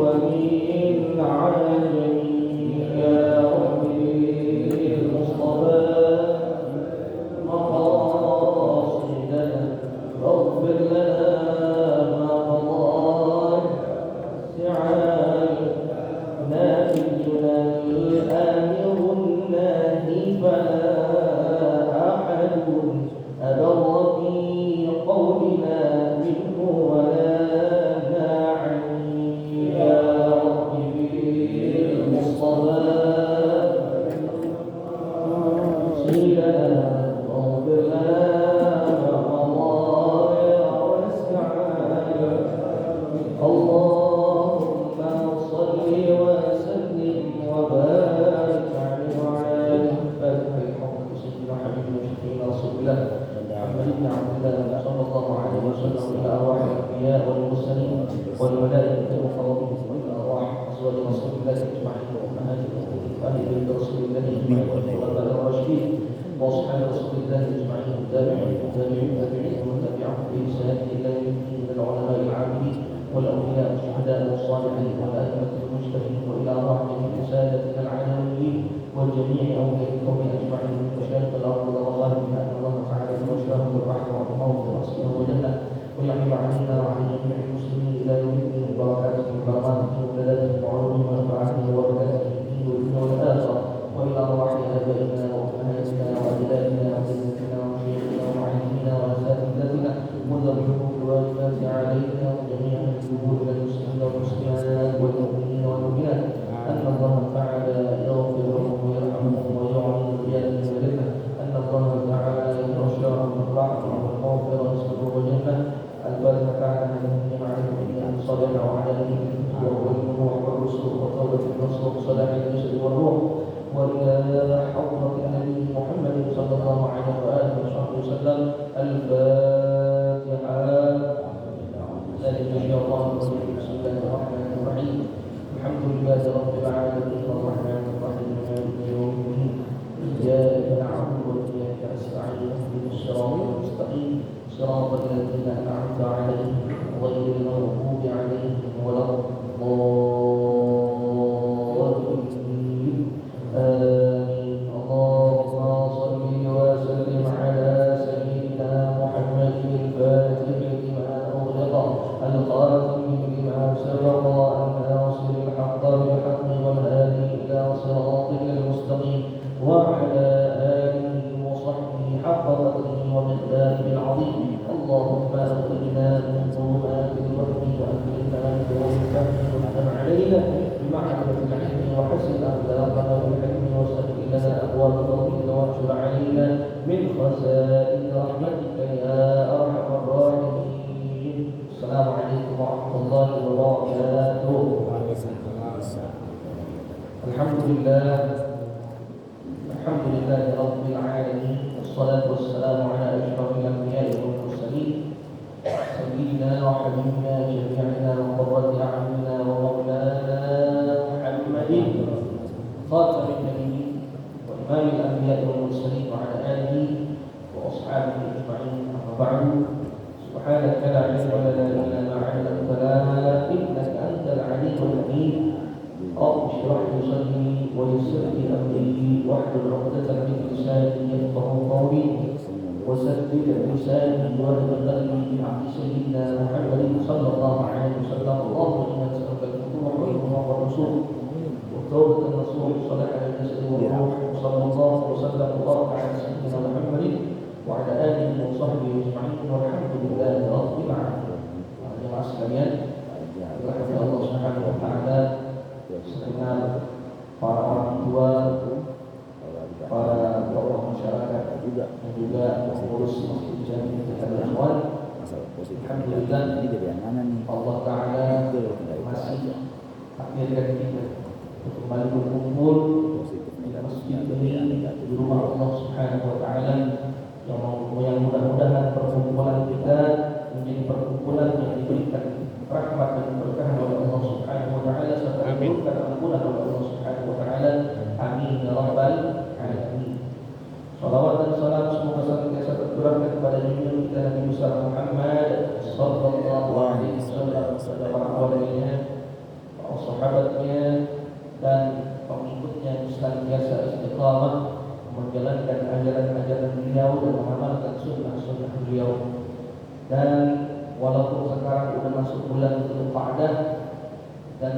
ومن عجم يا ربي المصطفى مقاصدنا واغفر لنا ما مضى سعانا نبينا الآمر الناهي فلا أحد أبر في قولنا منه ولا ناعي يا رب بالمصطفى سيدنا واغفر لنا ما مضى واسعنا اللهم صل وسلم وبارك عليه وعلى آله وصحبه وسلم سيدنا حبيبنا وشفيعنا رسول الله محمد بن عبد الله صلى الله عليه وسلم إلى أرواح الأنبياء والمرسلين والملائكة المقربين وإلى أرواح أزواج رسول الله أجمعين وأمهات المؤمنين وأهل بيت رسول الله أجمعين والخلفاء الراشدين وأصحاب رسول الله أجمعين والتابعين ومن تبعهم بإحسان إلى يوم الدين من العلماء العاملين والأولياء والشهداء والصالحين والأئمة المجتهدين وإلى أرواح جميع سادتنا العالمين وجميع أولياء القوم أجمعين من مشايخ الأرض والله بما أن الله تعالى يوجههم بالرحمة والموت ورسوله وجنة ويحمي علينا وعلى جميع المسلمين إلى يوم الدين وبركاته وكراماته وبلادته وعلومه ونفعاته وبركاته في الدين والدنيا والآخرة وإلى أرواح آبائنا وأمهاتنا وأجدادنا وجدتنا وشيخنا ومعلمينا وأساتذتنا وذريهم الواجبات علينا وجميع الجمهور المسلمين والمسلمات والمؤمنين والمؤمنات أن الله تعالى يغفر لهم ويرحمهم ويعلم بيد ذلك أن الله تعالى يرشعهم بالرحمة والمغفرة والسرور والجنة البركة على نبينا عليه الصلاة وعلى آله والنور والرسل وطاوة النصر وصلاح الجسد والروح وإلى حضرة النبي محمد صلى الله عليه وآله وصحبه وسلم الفاتحة. ذلك الله بسم الله الرحمن الرحيم الحمد لله رب العالمين الرحمن الرحيم مالك يوم الدين إياك نعبد وإياك نستعين اهدنا الصراط المستقيم صراط الذين أنعمت عليهم غير المغضوب عليهم ولا الضالين آمين. اللهم صل وسلم على سيدنا محمد الفاتح لما أغلق الخاتم لما سبق الناصر الحق بالحق والهادي إلى صراطك المستقيم وعلى آله وصحبه حق قدره ومقداره العظيم. اللهم أخرجنا من ظلمات الوهم وأكرمنا بنور الفهم وافتح علينا بمعرفة العلم وحسن أخلاقنا بالحلم وسهل لنا أبواب فضلك واجعل علينا من خزائن رحمتك يا أرحم الراحمين. السلام عليكم ورحمة الله وبركاته. الحمد لله رب العالمين والصلاة والسلام على أشرف الأنبياء والمرسلين سيدنا وحبيبنا شفيعنا وقرة أعيننا ومولانا محمد خاتم النبيين وإمام الأنبياء والمرسلين وعلى آله وأصحابه أجمعين. أما بعد سبحانك لا علم لنا إلا ما علمتنا إنك أنت العليم الحكيم. رب اشرح لي صدري ويسر لي أمري واحلل عقدة من لساني يفقهوا قولي وسدد لساني واهد قلبي بعهد سيدنا محمد صلى الله عليه وسلم. اللهم إنا نسألك الفتوح والإمام والرسول والتوبة النصوح والصلاح على الجسد والروح وصلى الله وسلم وبارك على سيدنا محمد وعلى آله وصحبه أجمعين والحمد لله رب العالمين. Jemaah sekalian, dirahmati Allah Subhanahu wa taala, segenap para orang tua, para tokoh masyarakat dan juga pengurus Masjid Jami Al Ikhwan. Alhamdulillah Allah Ta'ala masih akhirkan kita untuk kembali berkumpul di masjid ini di rumah Allah Subhanahu wa taala yang mudah-mudahan perkumpulan kita menjadi perkumpulan yang diberikan rahmat dan berkah oleh Allah Subhanahu wa taala serta diberikan ampunan oleh Allah Subhanahu wa taala. Amin ya rabbal alamin. Salawat dan salam semoga senantiasa tercurahkan kepada junjungan kita Nabi besar Muhammad sallallahu alaihi wasallam, para keluarganya, para sahabatnya dan pengikutnya senantiasa istiqamah menjalankan ajaran-ajaran beliau dan mengamalkan sunnah-sunnah beliau. Dan walaupun sekarang sudah masuk bulan Dzulqa'dah dan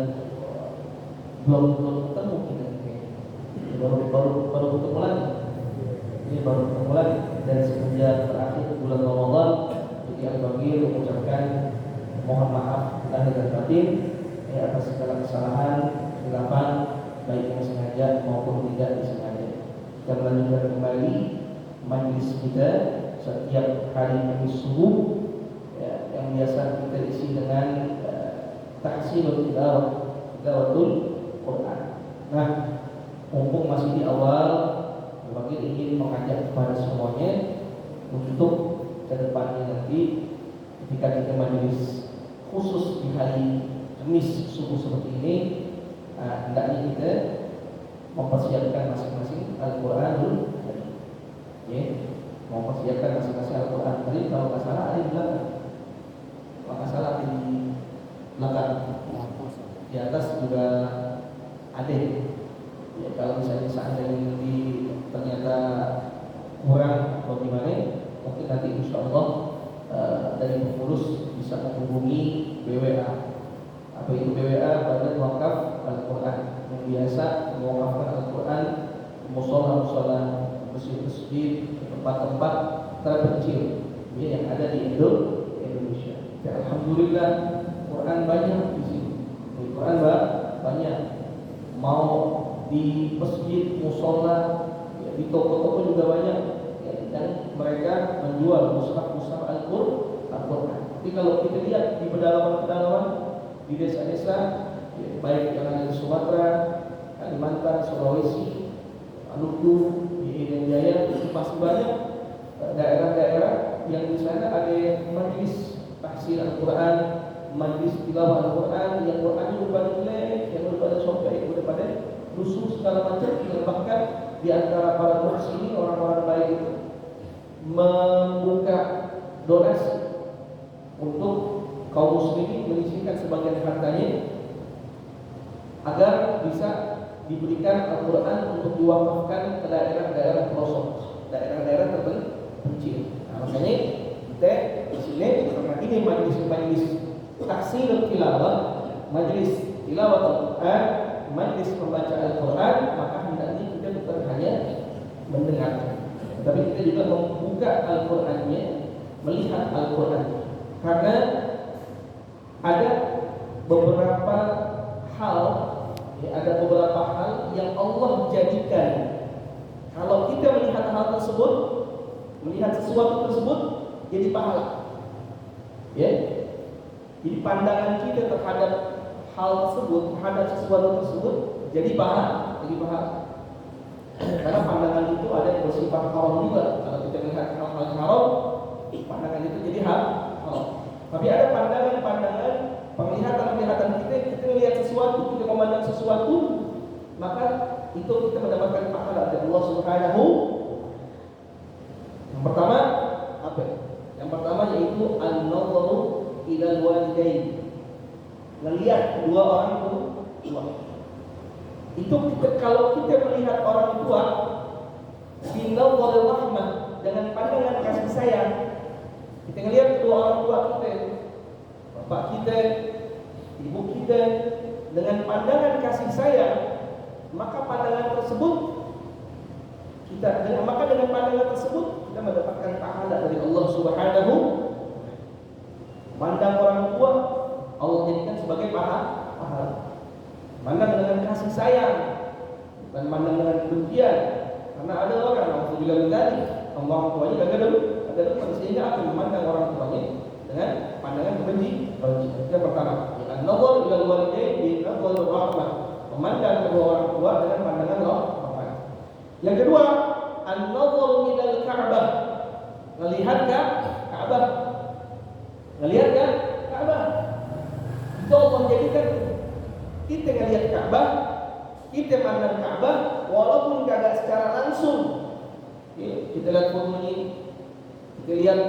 belum ketemu kita, baru ketemu lagi. Ini baru ketemu lagi dan semenjak terakhir bulan Ramadan, jadi Al-Bagir mengucapkan mohon maaf lahir dan batin atas segala kesalahan, kesilapan baik yang sengaja maupun tidak disengaja. Kita melanjutkan kembali majlis kita setiap hari Kamis subuh yang biasa kita isi dengan tahsinul tilawatul Quran. Nah, mumpung masih di awal, Al-Bagir ingin mengajak kepada semuanya untuk ke depannya nanti ketika kita majlis khusus di hari Kamis subuh seperti ini, hendaknya kita mempersiapkan masing-masing Al-Quranul Karim. Ya, mempersiapkan masing-masing Al-Quran Karim. Kalau nggak salah ada di belakang. Kalau nggak salah ada di belakang. Di atas juga ada. Ya, kalau misalnya seandainya nanti ternyata kurang atau gimana, mungkin nanti insya Allah dari pengurus bisa menghubungi BWA. Apa itu BWA? Badan Wakaf Al-Quran, yang biasa mewakafkan Al-Quran musola-musola, masjid-masjid, tempat-tempat terpencil yang ada di Indonesia. Ya, alhamdulillah Quran banyak di sini. Quran banyak. Mau di masjid, musola, ya, di toko-toko juga banyak. Ya, dan mereka menjual mushaf-mushaf Al-Quran. Tapi kalau kita lihat di pedalaman-pedalaman, di desa-desa, ya, baik yang ada di Sumatera, Kalimantan, Sulawesi, Maluku, di Irian Jaya, masih banyak daerah-daerah yang di sana ada majlis tahsin Al-Quran, majlis tilawah Al-Quran, yang Quran udah pada jelek, yang udah pada sobek, udah pada rusuh segala macam. Bahkan di antara para muhsinin, orang-orang baik itu membuka donasi untuk kaum muslimin, menyisihkan sebagian hartanya agar bisa diberikan Al-Quran untuk diwakafkan ke daerah-daerah pelosok, daerah-daerah terpencil. Nah, makanya kita di sini karena ini majlis tahsin tilawah, majlis tilawah Al-Quran, majlis membaca Al-Quran, maka hendaknya kita bukan hanya mendengar, tapi kita juga membuka Al-Qurannya, melihat Al-Quran. Karena ada beberapa hal, yang Allah jadikan. Kalau kita melihat hal tersebut, melihat sesuatu tersebut, jadi pahala. Ya, jadi pandangan kita terhadap hal tersebut, terhadap sesuatu tersebut, jadi pahala. Karena pandangan itu ada yang bersifat haram juga. Kalau kita melihat hal-hal haram, pandangan itu jadi haram. Tapi ada pandangan-pandangan, penglihatan kita melihat sesuatu, kita memandang sesuatu, maka itu kita mendapatkan pahala dari Allah Subhanahu. Yang pertama apa? Yang pertama yaitu an-nadharu ila al-walidain. Melihat kedua orang tua. Itu kalau kita melihat orang tua binadhar rahmah, dengan pandangan kasih sayang, kita melihat kedua orang tua kita, bapak kita, ibu kita, dengan pandangan kasih sayang, maka pandangan tersebut dengan pandangan tersebut kita mendapatkan pahala dari Allah Subhanahu. Pandang orang tua Allah jadikan sebagai pahala. Pandang dengan kasih sayang, dan pandang dengan kebencian. Karena ada orang yang bilang tadi, orang tuanya agak depan, sehingga akan memandang orang tuanya dengan pandangan kebenci. Yang pertama, an-nadhar ila al-walidain bi nadhar rahmah, memandang kedua orang tua dengan pandangan rahmat. Yang kedua, an-nadhar ila al-Ka'bah, melihat Ka'bah. Itu Allah jadikan kita ngelihat Ka'bah, kita pandang Ka'bah walaupun kagak secara langsung. Kita lihat fotonya, kita lihat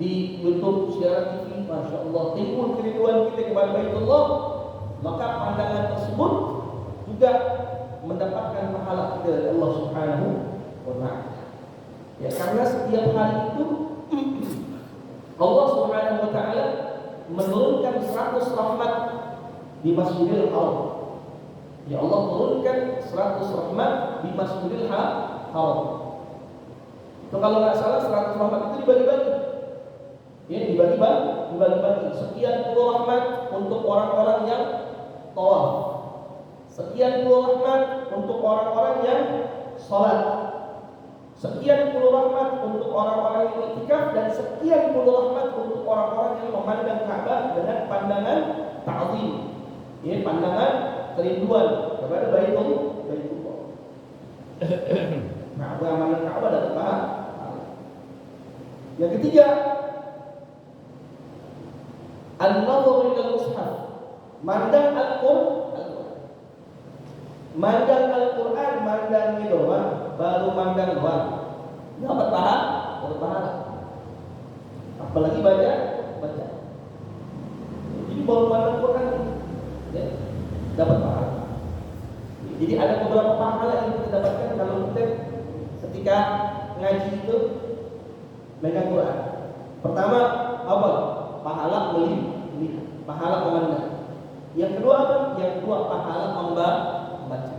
di YouTube, siaran TV, Masya Allah, timbul kerinduan kita kepada Baitullah. maka pandangan tersebut juga mendapatkan pahala dari Allah Subhanahu wa taala. Ya, karena setiap hari itu Allah Subhanahu wa taala menurunkan 100 rahmat di Masjidil Haram. Ya, Allah turunkan 100 rahmat di Masjidil Haram. Itu kalau nggak salah 100 rahmat itu dibagi-bagi. Ya, dibagi-bagi. Sekian puluh rahmat untuk orang-orang yang tawaf. Sekian puluh rahmat untuk orang-orang yang sholat. Sekian puluh rahmat untuk orang-orang yang iktikaf, dan sekian puluh rahmat untuk orang-orang yang memandang Ka'bah dengan pandangan ta'zim. Ya, pandangan kerinduan kepada Baitullah. Nah, memandang Ka'bah dapat pahala. Yang ketiga, an-nadhar ila al-mushaf, mandang Al-Qur'an. Mandang Al-Qur'an, mandang itu baru mandang doang, dapat pahala. Apalagi baca. Jadi baru mandang Quran, ya, dapat pahala. Jadi ada beberapa pahala yang kita dapatkan kalau kita ketika ngaji itu megang Quran. Pertama apa? Pahala melihat, pahala memandang. Yang kedua apa? Yang kedua pahala membaca.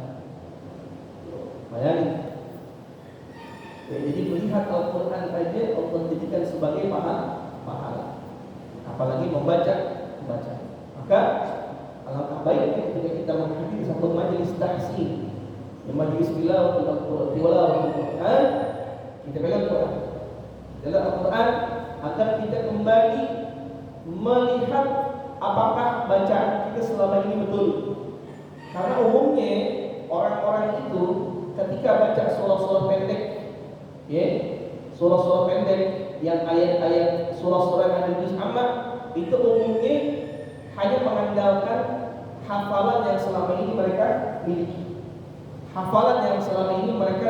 Bayangin. Ya, jadi melihat Al-Quran saja Allah jadikan sebagai pahala. Apalagi membaca. Maka alangkah baiknya ketika kita menghadiri satu majelis tahsin, majelis tilawatul Quran, kita pegang Quran. Dalam Al-Quran agar kita kembali melihat apakah bacaan kita selama ini betul. Karena umumnya orang-orang itu ketika baca surah-surah pendek, ya, surah-surah pendek yang ayat-ayat surah-surah yang ada di juz amma, itu umumnya hanya mengandalkan hafalan yang selama ini mereka miliki, hafalan yang selama ini mereka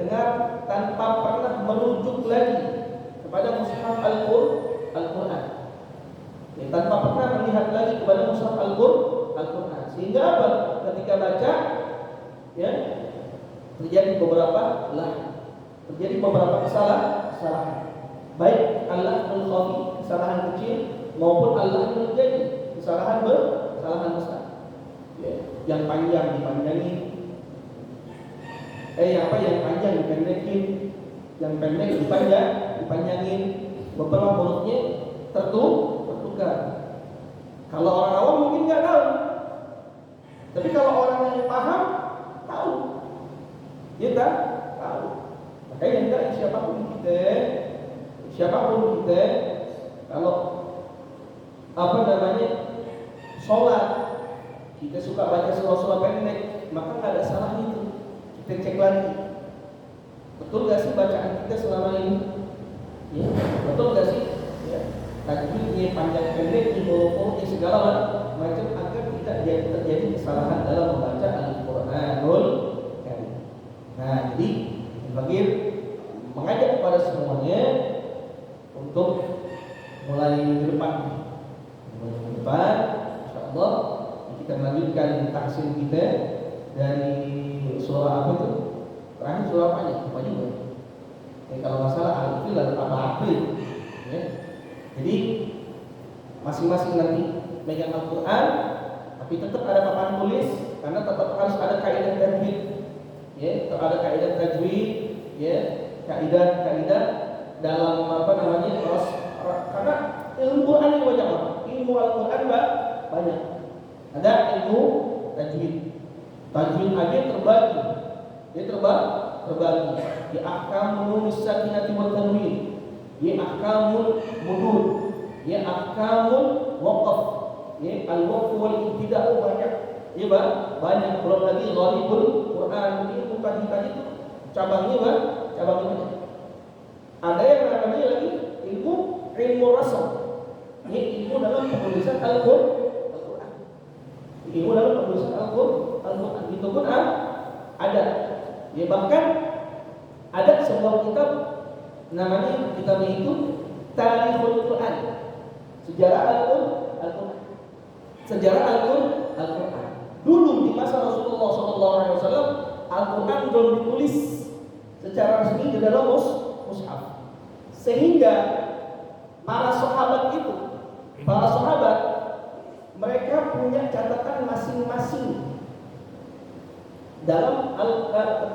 dengar, tanpa pernah merujuk lagi kepada mushaf Al-Quran, ya, tanpa pernah melihat lagi kepada mushaf Al-Quran. Sehingga apa? Ketika baca, ya, terjadi beberapa kesalahan, baik al-lahul khafi, kesalahan kecil, maupun al-lahul jali, kesalahan besar. Ya, yang panjang dipanjangin, yang panjang dipendekin, yang pendek dipanjangin, beberapa hurufnya tertukar. Kalau orang awam mungkin nggak tahu, tapi kalau orang yang paham tahu. Ya tak? Tahu. Makanya siapapun kita, kalau sholat, kita suka baca surah-surah pendek, maka nggak ada salah itu. Kita cek lagi, betul nggak sih bacaan kita selama ini? Ya, betul nggak sih? Ya, tajwidnya panjang pendek, huruf-hurufnya segala macam, agar tidak terjadi kesalahan dalam membaca Al-Quranul Karim. Nah, jadi bagi mengajak kepada semuanya untuk mulai minggu depan, insyaallah kita melanjutkan tahsin kita dari surah apa itu? Terakhir surah apa ya? Lupa juga. Kalau masalah Al-Fil dan Al-Fil, ya. Jadi masing-masing nanti megang Al-Quran, tapi tetap ada papan tulis, karena tetap harus ada kaidah tajwid. Ya, ada kaidah tajwid, ya, kaidah dalam karena ilmu Quran yang banyak, ilmu Al-Quran banyak. Ada ilmu tajwid. Tajwid aja terbagi. Dia terbagi. Ya ahkamul sakinati wal tanwin. Ya ahkamul mudud. Ya ahkamul waqaf. Ya al-waqf wal ibtida'u banyak. Ya banyak. Belum lagi ghalibul Quran. Ini bukan itu cabangnya banyak. Ada yang namanya lagi ilmu rasam. Ini ilmu dalam penulisan Al-Quran. Ilmu dalam penulisan Al-Quran itu pun ada. Ya, bahkan ada sebuah kitab namanya kitabnya itu Tarikhul Quran, sejarah Al-Quran. Sejarah Al-Quran. Dulu di masa Rasulullah SAW, Al-Quran belum ditulis secara resmi di dalam mushaf. Sehingga para sahabat mereka punya catatan masing-masing dalam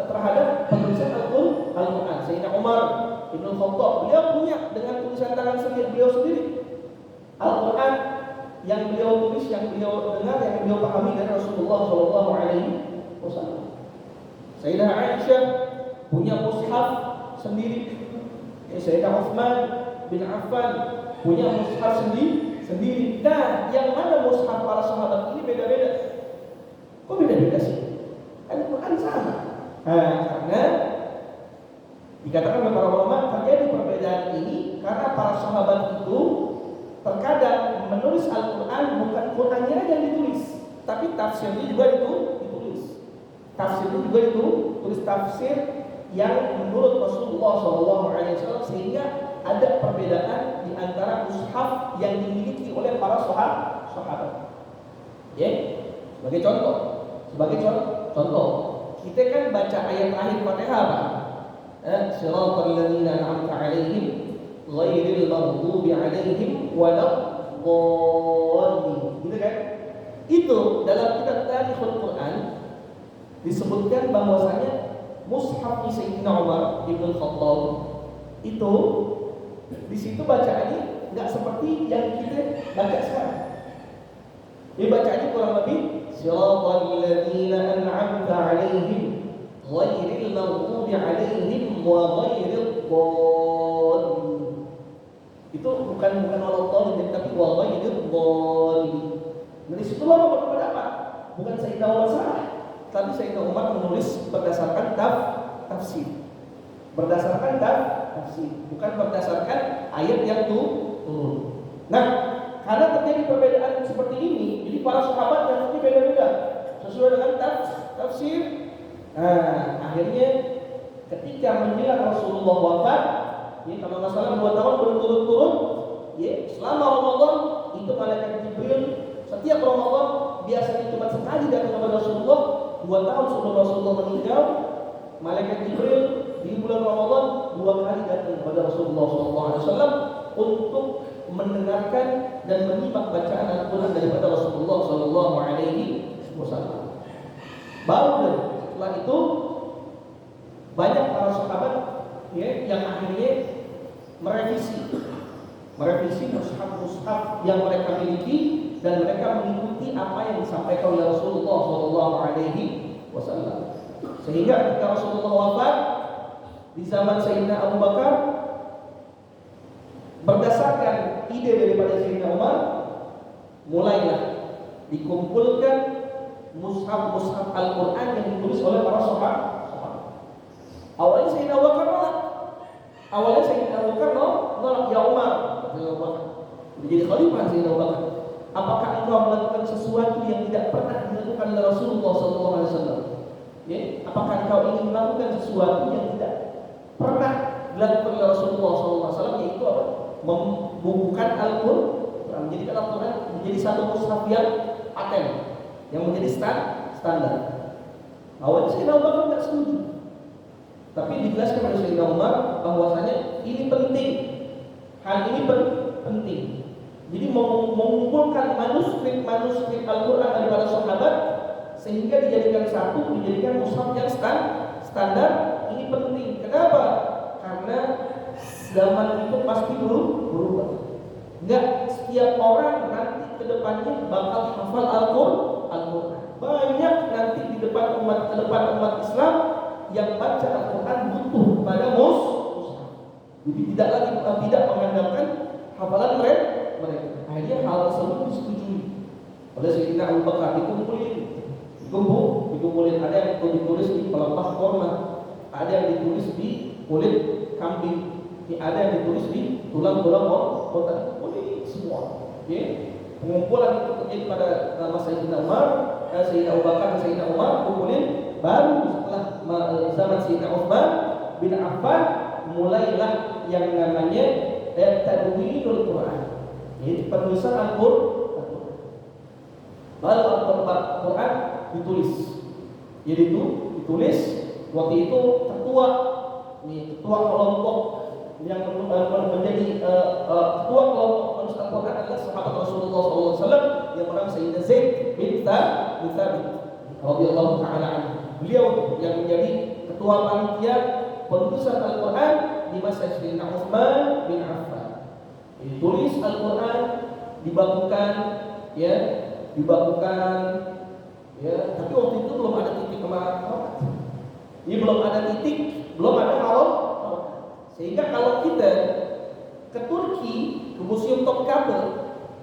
terhadap penulisan Al-Quran. Sayyidina Umar Ibn Khattab, beliau punya dengan tulisan tangan beliau sendiri Al-Quran yang beliau tulis, yang beliau dengar, yang beliau pahami dari Rasulullah SAW. Sayyidah Aisyah punya mushaf sendiri. Sayyidina Utsman bin Affan punya mushaf sendiri. Nah, yang mana mushaf para sahabat ini beda-beda. Kok beda-beda sih? Al-Quran sama. Karena dikatakan oleh para ulama terjadi perbedaan ini karena para sahabat itu terkadang menulis Al-Quran bukan Qurannya aja yang ditulis, tapi tafsirnya juga ditulis. Tafsirnya juga tulis tafsir yang menurut Rasulullah SAW, sehingga ada perbedaan di antara mushaf yang dimiliki oleh para sahabat. Ya, sebagai contoh, kita kan baca ayat akhir Fatihah apa? Shiratal ladzina an'amta 'alaihim ghairil maghdubi 'alaihim waladdallin. Gitu kan? Itu dalam kitab Tarikhul Quran disebutkan bahwasanya mushaf Sayyidina Umar Ibn Khattab itu di situ bacaannya nggak seperti yang kita baca sekarang. Dia bacaannya kurang lebih Shiratal ladzina an'amta 'alaihim ghairil maghdubi 'alaihim wa ghairil dhalin. Itu bukan waladdallin, tapi wa ghairil dhalin. Dari situ lama berpendapat, bukan Sayyidina Umar salah, tapi Sayyidina Umar menulis berdasarkan tafsir. Berdasarkan tafsir, bukan berdasarkan ayat yang turun. Nah, karena terjadi perbedaan seperti ini, jadi para sahabat yang ini beda-beda sesuai dengan tafsir. Nah, akhirnya ketika menjelang Rasulullah wafat, ya kalau nggak salah 2 tahun berturut-turut, ya selama Ramadan itu malaikat Jibril setiap Ramadan biasanya cuma sekali datang kepada Rasulullah. 2 tahun sebelum Rasulullah meninggal, malaikat Jibril di bulan Ramadan 2 kali datang kepada Rasulullah SAW untuk mendengarkan dan menyimak bacaan Al-Quran daripada Rasulullah SAW. Baru setelah itu banyak para sahabat ya, yang akhirnya merevisi mushaf yang mereka miliki, dan mereka mengikuti apa yang disampaikan oleh Rasulullah SAW. Sehingga ketika Rasulullah wafat di zaman Sayyidina Abu Bakar, berdasarkan ide daripada Sayyidina Umar, mulailah dikumpulkan mushaf Al-Quran yang ditulis oleh para sahabat. Awalnya Sayyidina Abu Bakar nolak. Ya Umar, jadi khalifah Sayyidina Abu Bakar, apakah engkau melakukan sesuatu yang tidak pernah dilakukan oleh Rasulullah SAW? Ya, apakah engkau ingin melakukan sesuatu yang tidak pernah dilakukan oleh Rasulullah SAW, yaitu apa? Membukukan Al-Quran, menjadikan Al-Quran menjadi satu mushaf yang paten, yang menjadi standar. Awalnya Sayyidina Abu Bakar tidak setuju, tapi dijelaskan oleh Sayyidina Umar bahwasanya ini penting, hal ini penting. Jadi mengumpulkan manuskrip Al-Quran daripada sahabat sehingga dijadikan satu, dijadikan mushaf yang standar. Ini penting. Kenapa? Karena zaman itu pasti berubah. Enggak setiap orang nanti ke depannya bakal hafal Al-Quran. Banyak nanti di depan umat Islam yang baca Al-Quran butuh pada mushaf. Jadi tidak mengandalkan hafalan mereka. Akhirnya hal tersebut disetujui oleh Sayyidina Abu Bakar. Dikumpulin, ada yang ditulis di pelepah korma, ada yang ditulis di kulit kambing, ada yang ditulis di tulang-tulang kota. Semua. Pengumpulan itu terjadi pada nama Sayyidina Umar, Sayyidina Abu Bakar dan Sayyidina Umar. Kumpulin, baru setelah zaman Sayyidina Utsman bin Affan mulailah yang namanya tadwinul Quran, yaitu penulisan Al-Quran. Baru Al-Quran ditulis. Jadi itu ditulis waktu itu ketua kelompok yang menjadi ketua kelompok penulis Al-Quran adalah sahabat Rasulullah SAW yang bernama Sayyidina Zaid bin Thabit radhiyallahu ta'ala anhu. Beliau yang menjadi ketua panitia penulisan Al-Quran di masa Sayyidina Utsman bin Affan. Ditulis Al-Quran, dibakukan, tapi waktu itu belum ada titik sama harokat. Ini belum ada titik, belum ada harokat. Sehingga kalau kita ke Turki, ke Museum Topkapi,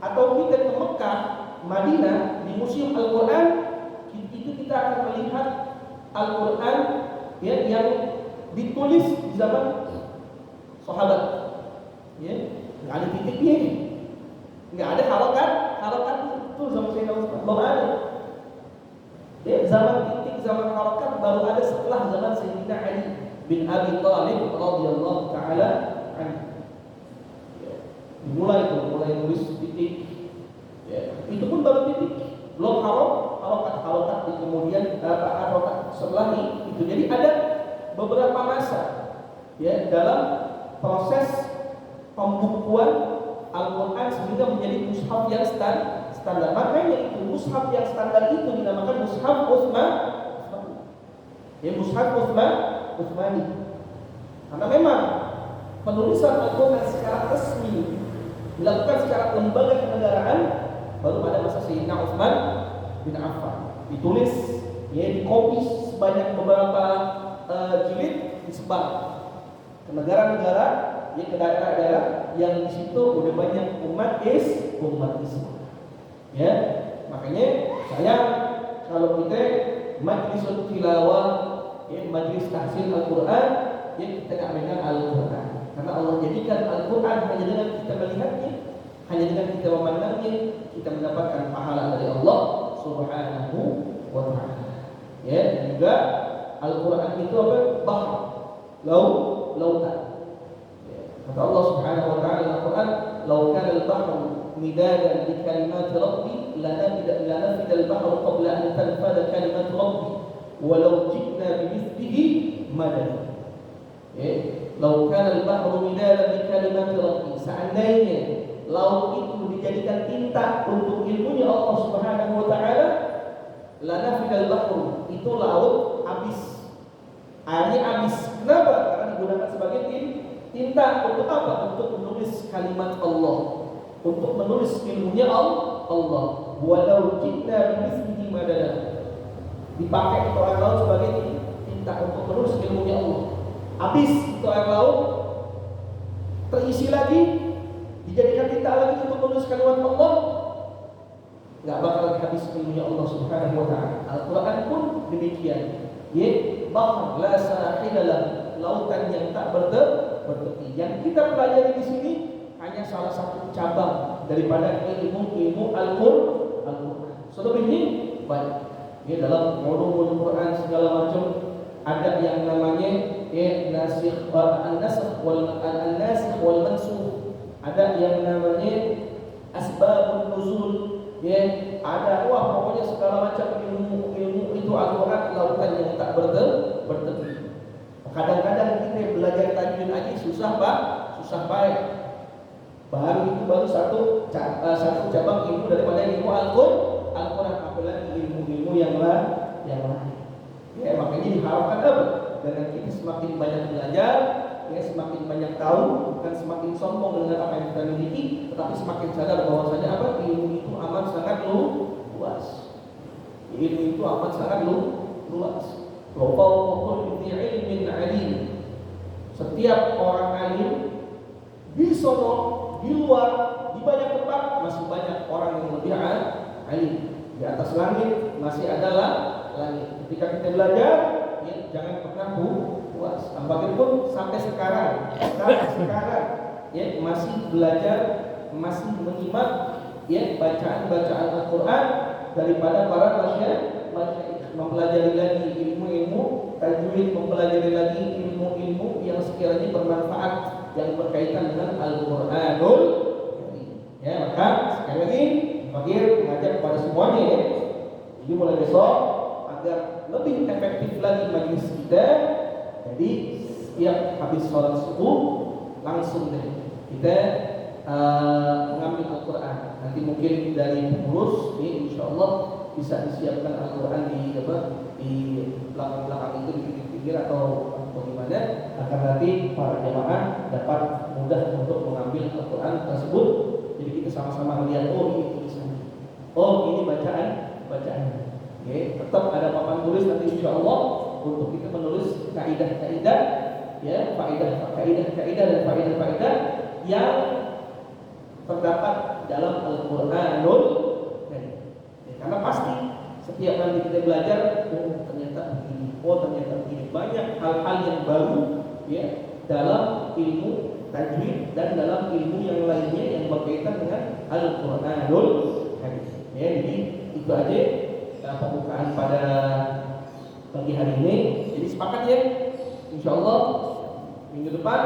atau kita ke Mekah, Madinah, di Museum Al-Quran, itu kita akan melihat Al-Quran yang ditulis di zaman sahabat. Nggak ada titiknya, nggak ada harokat itu zaman Sayyidina Utsman belum ada. Zaman titik, zaman harokat baru ada setelah zaman Sayyidina Ali bin Abi Thalib radhiyallahu taala anhu. Mulai nulis titik. Itu pun baru titik, belum harokat di kemudian harokat setelah itu. Jadi ada beberapa masa dalam proses pembukuan Al-Quran sehingga menjadi mushaf yang standar. Makanya itu mushaf yang standar itu dinamakan mushaf Utsmani. Karena memang penulisan Al-Quran secara resmi dilakukan secara lembaga kenegaraan baru pada masa Sayyidina Utsman bin Affan. Ditulis, dikopi sebanyak beberapa jilid, disebar ke negara-negara, ke daerah-daerah yang di situ udah banyak umat Islam. Makanya sayang kalau kita majlis tilawah, majlis tahsil Al-Quran, kita nggak megang Al-Quran. Karena Allah jadikan Al-Quran hanya dengan kita melihatnya, hanya dengan kita memandangnya, kita mendapatkan pahala dari Allah Subhanahu wa ta'ala. Juga Al-Quran itu apa? Bahr, lautan. Kata Allah Subhanahu wa ta'ala dalam Al-Quran, "Lau kana al-bahru midadan li kalimati rabbi lanafida al-bahru qabla an tanfada kalimatu rabbi walau ji'na bimithlihi madada." Lau kana al-bahru midadan li kalimati rabbi, seandainya laut itu dijadikan tinta untuk ilmunya Allah Subhanahu wa ta'ala, lanafida al-bahru, itu laut habis, airnya habis. Kenapa? Karena digunakan sebagai tinta untuk apa? Untuk menulis kalimat Allah, untuk menulis ilmunya Allah. Walau ji'na bimithlihi madada, dipakai untuk air laut sebagai tinta untuk menulis ilmunya Allah. Habis itu air laut, terisi lagi, dijadikan tinta lagi untuk menulis kalimat Allah, nggak bakal habis ilmunya Allah Subhanahu wa ta'ala. Al-Quran pun demikian. Bahr la sahilalah, lautan yang tak bertepi. Yang kita pelajari di sini hanya salah satu cabang daripada ilmu Al-Quran. Selebihnya banyak. Dalam ulumul Quran segala macam ada yang namanya nasikh wal mansukh. Ada yang namanya asbabun nuzul. Ada pokoknya segala macam ilmu itu Al-Quran lautan yang tak bertepi. Kadang-kadang kita belajar tajwid aja susah baik. Baru satu cabang ilmu daripada ilmu Al-Quran, apalagi ilmu-ilmu yang lain. Makanya diharapkan apa? Dengan kita semakin banyak belajar, semakin banyak tahu, bukan semakin sombong dengan apa yang kita miliki, tetapi semakin sadar bahwasanya apa? Ilmu itu amat sangat luas. Ilmu itu amat sangat luas. Wafawqul ilmin alim. Setiap orang alim di sono, di luar, di banyak tempat masih banyak orang yang lebih alim. Di atas langit masih adalah langit. Ketika kita belajar, jangan pernah puas. Bagaimanapun sampai sekarang masih belajar, masih menyimak bacaan-bacaan Al-Quran daripada para masyayikh, mempelajari lagi ilmu-ilmu tajwid, mempelajari lagi ilmu-ilmu yang sekiranya bermanfaat yang berkaitan dengan Al-Quranul Karim. Maka sekali lagi Fakir mengajak kepada semuanya Jadi mulai besok agar lebih efektif lagi majelis kita, jadi setiap habis sholat subuh langsung deh kita mengambil Al-Quran. Nanti mungkin dari pengurus ini insya Allah bisa disiapkan Al-Quran di belakang-belakang itu, di pinggir atau bagaimana, agar nanti para jamaah dapat mudah untuk mengambil Al-Quran tersebut. Jadi kita sama-sama melihat, oh ini tulisannya, oh ini bacaan. Okay. Tetap ada papan tulis nanti insya Allah untuk kita menulis kaidah-kaidah, ya, kaidah-kaidah dan faedah-faedah yang terdapat dalam Al-Quranul Karim. Ya, karena pasti setiap kali kita belajar, oh ternyata begini, banyak hal-hal yang baru, ya, dalam ilmu tajwid dan dalam ilmu yang lainnya yang berkaitan dengan Al-Quranul Karim. Ya, jadi itu aja pembukaan pada pagi hari ini. Jadi sepakat ya, insya Allah minggu depan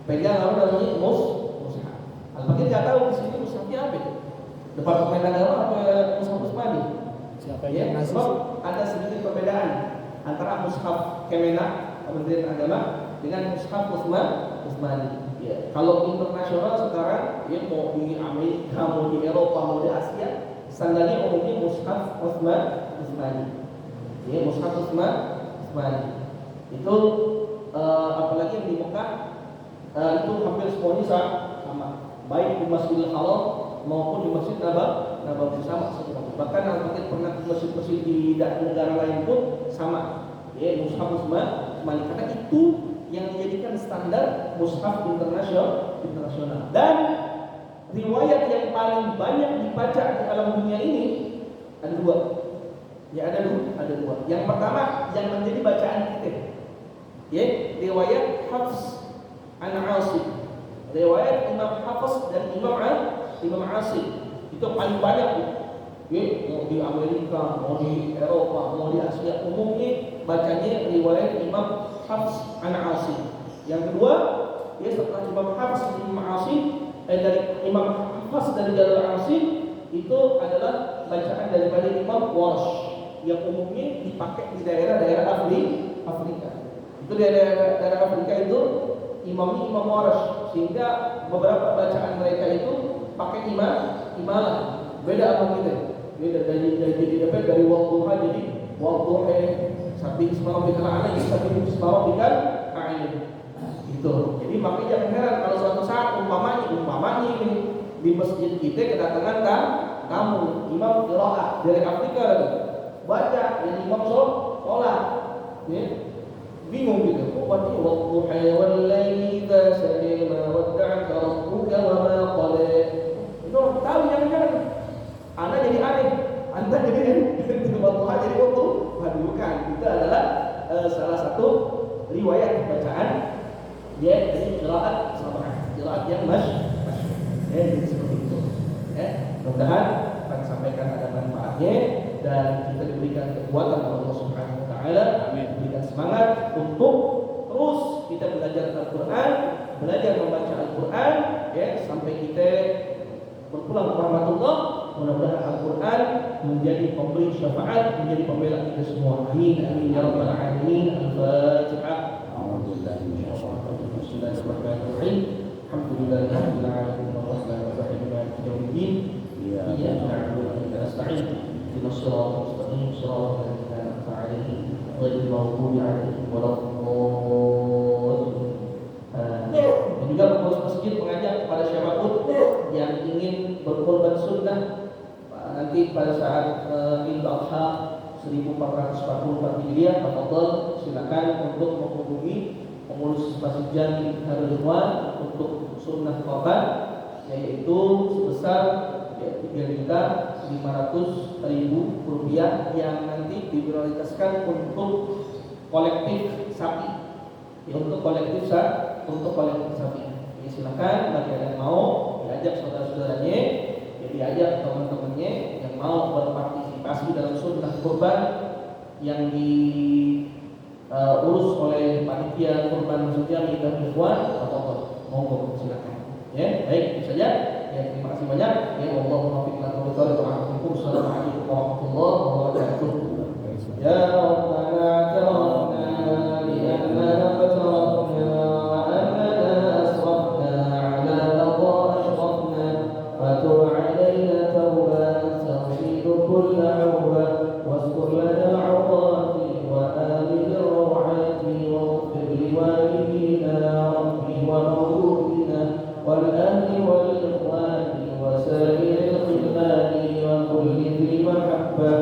pegang apa namanya mushaf. Al-Fakir nggak tahu di sini mushafnya apa itu. Departemen Agama apa mushaf Usmani? Siapa Ya, yang ngasih? sebab ada sedikit perbedaan antara mushaf Kemenak Kementerian Agama dengan mushaf Usmani. Ya, kalau internasional sekarang, ya, mau di Amerika, mau di Eropa, mau di Asia, standarnya umumnya mushaf Usmani. Ya, mushaf Usmani. Itu apalagi yang di Mekah, itu hampir semuanya sama. Baik di Masjidil Haram maupun di Masjid Nabawi sama semua. Bahkan Al-Fatih pernah di masjid-masjid di negara lain pun sama. Ya, mushaf Usmani, karena itu yang dijadikan standar mushaf internasional. Dan riwayat yang paling banyak dibaca di alam dunia ini ada dua. Ya, ada dua. Yang pertama yang menjadi bacaan kita, ya, riwayat Hafs an Asim. Riwayat Imam Hafs dan Imam Asim itu paling banyak, ya, mau di Amerika, mau di Eropa, mau di Asia, umumnya bacanya riwayat Imam Hafs an Asim. Yang kedua, ya, setelah Imam Hafs dan Imam Asim, dari Imam Hafs dari Jalal Asim, itu adalah bacaan daripada Imam Warsh yang umumnya dipakai di daerah-daerah Afrika. Itu daerah Afrika itu imamnya Imam Warsh, sehingga beberapa bacaan mereka itu pakai imalah. Beda sama kita. Beda dari waktuha jadi waktuha sabi ismarabikal a'la, sabi ismarabikal a'la. Itu. Jadi makanya jangan heran kalau suatu saat umpamanya ini di masjid kita kedatangan tamu imam qiraat dari Afrika lagi, baca yang imam sholat, ya, bingung gitu. Oh, berarti wadduha wal laili idza saja ma wadda'aka rabbuka wa ma qala. Itu tahu jangan Anda jadi aneh, Anda jadi wadduha jadi waktu. Bukan, itu adalah salah satu riwayat bacaan, ya, dari qiraat sabah, qiraat yang ya, jadi seperti itu. Ya, mudah-mudahan akan sampaikan ada manfaatnya dan kita diberikan kekuatan oleh Allah Subhanahu wa taala, diberikan semangat untuk terus kita belajar Al-Qur'an, belajar membaca Al-Qur'an, ya, sampai kita berpulang ke rahmatullah. Mudah-mudahan Al-Qur'an menjadi pemberi syafaat, menjadi pembela kita semua. Amin amin ya rabbal alamin. Al-Fatihah. Bismillahirrahmanirrahim. Alhamdulillahirabbil alamin arrahmanir rahim maliki yaumiddin. Iyyaka na'budu wa iyyaka nasta'in. Ihdinas siratal mustaqim, siratal ladzina an'amta 'alaihim ghairil maghdubi 'alaihim waladdallin. Dan juga pengurus masjid mengajak kepada siapapun yang ingin berkorban sunnah nanti pada saat Idul Adha 1444 Hijriah, tafadhol silakan untuk menghubungi pengurus Masjid Jami Darul Ikhwan untuk sunnah korban, yaitu sebesar 3.500.000 rupiah yang nanti diprioritaskan untuk kolektif sapi, ya, untuk kolektif sapi. Ya, silakan bagi yang mau diajak saudara-saudaranya, ya, diajak teman-temannya yang mau berpartisipasi dalam sunnah kurban yang diurus oleh panitia kurban Masjid Jami Darul Ikhwan. Monggo silakan. Ya, baik, itu saja. Ya, terima kasih banyak. Ya Allah muwaffiq lana wa barakallahu. Assalamualaikum warahmatullahi wabarakatuh. Ya Rabbana ta'ala li'annana fatarafna wa annana asrafna ala laqad ashrafna fatur alaina tawbatan taghfiru kulla 'awba واذكر لنا عوراتي وآمن روعاتي واغفر لوالدينا يا ربي ومولودنا والأهل والإخوان وسائر الخلان وكل ذي محبة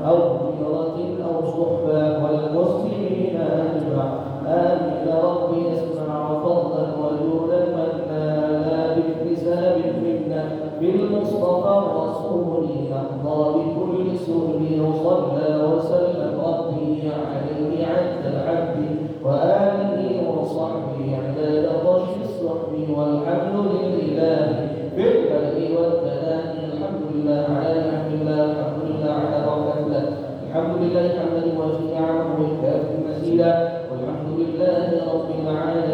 أو هجرة أو صحبة والمسلمين أجمع آمين ربي اسمع فضلا وجودا منا لا باكتساب منا بالمصطفى الرسول نحظى بكل سهل وصلى وسلم ربي عليه عد العبد وآله وصحبه عدد طش الصحب والحمد لله في البدء والثناء الحمد لله على نعم الله الحمد لله على بركة الله الحمد لله حمدا وشيعا وكافٍ مزيدا والحمد لله رب العالمين